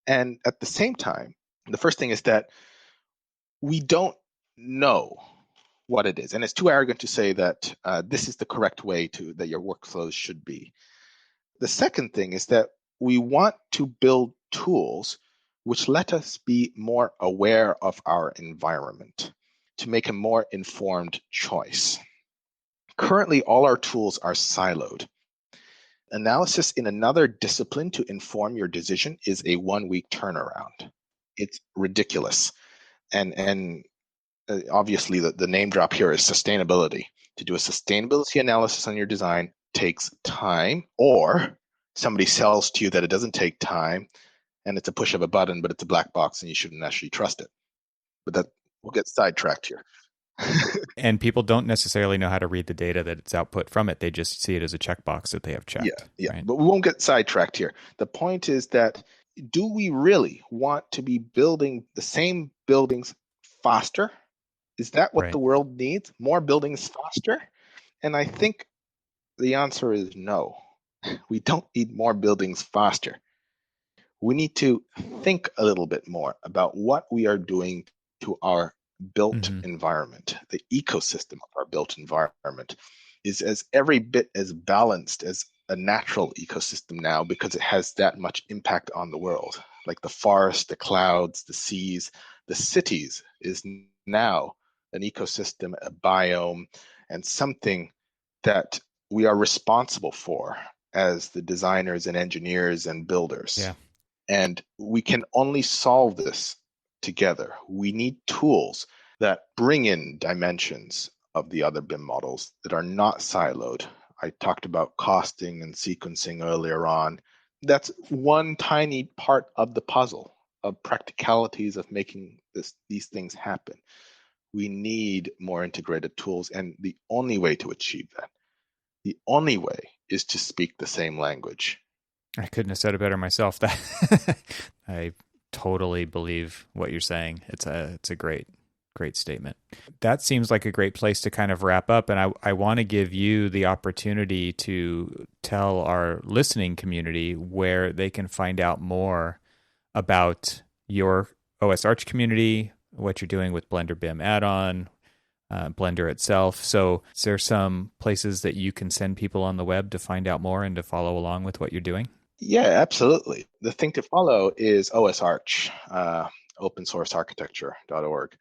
And at the same time, the first thing is that we don't know what it is. And it's too arrogant to say that this is the correct way that your workflows should be. The second thing is that we want to build tools which let us be more aware of our environment to make a more informed choice. Currently, all our tools are siloed. Analysis in another discipline to inform your decision is a 1-week turnaround. It's ridiculous. And obviously, the name drop here is sustainability. To do a sustainability analysis on your design takes time, or somebody sells to you that it doesn't take time and it's a push of a button, but it's a black box and you shouldn't actually trust it. But that we'll get sidetracked here. And people don't necessarily know how to read the data that it's output from it. They just see it as a checkbox that they have checked. Yeah. Right? But we won't get sidetracked here. The point is that, do we really want to be building the same buildings faster? Is that what Right. the world needs? More buildings faster? And I think the answer is no. We don't need more buildings faster. We need to think a little bit more about what we are doing to our built environment. The ecosystem of our built environment is as every bit as balanced as a natural ecosystem now, because it has that much impact on the world. Like the forest, the clouds, the seas, the cities is now an ecosystem, a biome, and something that we are responsible for as the designers and engineers and builders. Yeah. And we can only solve this together. We need tools that bring in dimensions of the other BIM models that are not siloed. I talked about costing and sequencing earlier on. That's one tiny part of the puzzle of practicalities of making these things happen. We need more integrated tools, and the only way to achieve that, the only way, is to speak the same language. I couldn't have said it better myself. That I totally believe what you're saying. It's a great statement. That seems like a great place to kind of wrap up. And I want to give you the opportunity to tell our listening community where they can find out more about your OSArch community, what you're doing with BlenderBIM add-on, Blender itself. So is there some places that you can send people on the web to find out more and to follow along with what you're doing? Yeah, absolutely. The thing to follow is OSArch, opensourcearchitecture.org.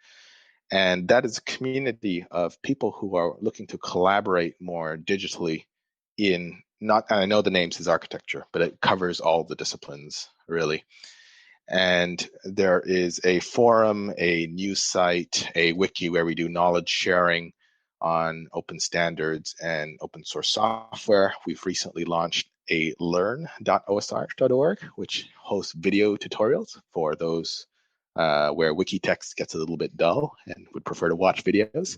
And that is a community of people who are looking to collaborate more digitally in, not, and I know the name says architecture, but it covers all the disciplines, really. And there is a forum, a news site, a wiki where we do knowledge sharing on open standards and open source software. We've recently launched a learn.osarch.org, which hosts video tutorials for those where wiki text gets a little bit dull and would prefer to watch videos.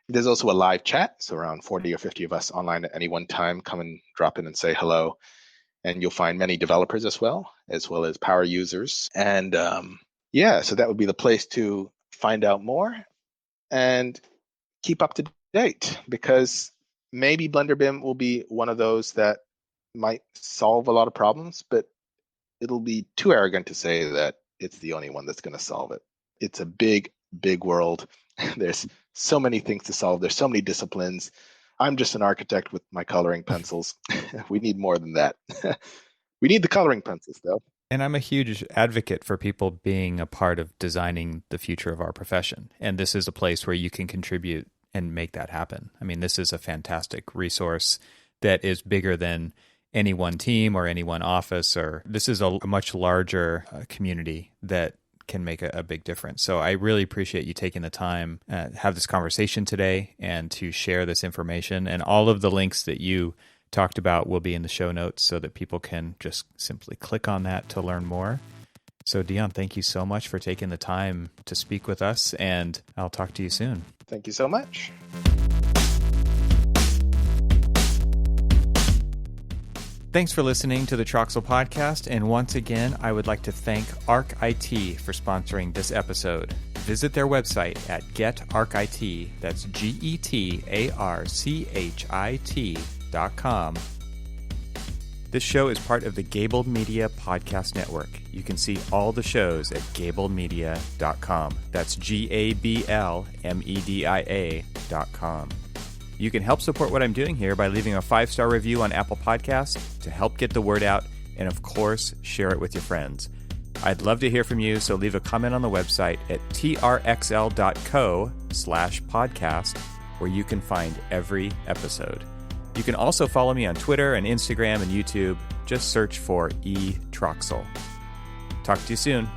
There's also a live chat, so around 40 or 50 of us online at any one time. Come and drop in and say hello. And you'll find many developers as well as power users. And so that would be the place to find out more and keep up to date, because maybe BlenderBIM will be one of those that might solve a lot of problems, but it'll be too arrogant to say that it's the only one that's going to solve it. It's a big, big world. There's so many things to solve. There's so many disciplines. I'm just an architect with my coloring pencils. We need more than that. We need the coloring pencils, though. And I'm a huge advocate for people being a part of designing the future of our profession. And this is a place where you can contribute and make that happen. I mean, this is a fantastic resource that is bigger than any one team or any one office, or this is a much larger community that can make a big difference. So I really appreciate you taking the time to have this conversation today and to share this information. And all of the links that you talked about will be in the show notes so that people can just simply click on that to learn more. So Dion, thank you so much for taking the time to speak with us, and I'll talk to you soon. Thank you so much. Thanks for listening to the Troxel Podcast, and once again, I would like to thank Arc IT for sponsoring this episode. Visit their website at getarchit, that's GETARCHIT.com. This show is part of the Gabled Media Podcast Network. You can see all the shows at gabledmedia.com. That's GABLMEDIA.com. You can help support what I'm doing here by leaving a 5-star review on Apple Podcasts to help get the word out, and of course, share it with your friends. I'd love to hear from you, so leave a comment on the website at trxl.co/podcast, where you can find every episode. You can also follow me on Twitter and Instagram and YouTube. Just search for eTroxel. Talk to you soon.